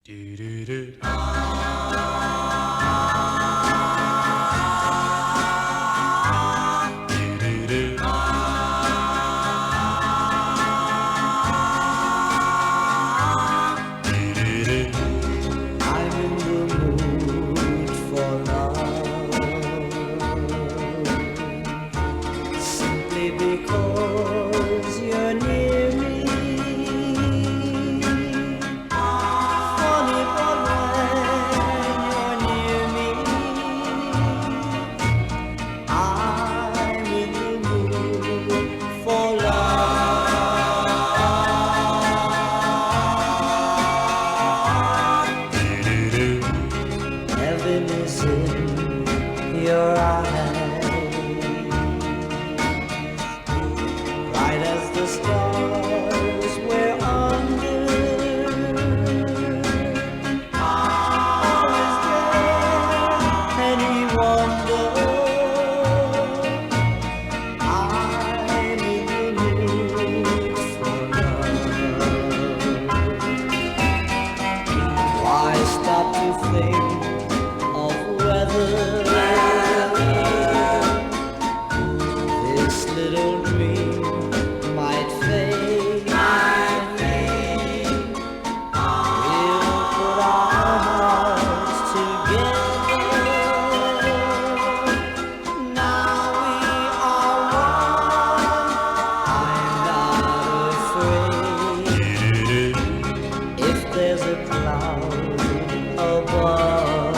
Do do do. Do do do. Do do do. I'm in the mood for love, simply because you're near me. Funny, but when you're near me, I'm in the mood for love. Heaven is in your eyes, bright as the stars we're under. Always there any wonder? I'm in the mood for love. Why stop to think of whether this little dream might fade? We'll put our hearts together. Now we are one. I'm not afraid if there's a cloud above.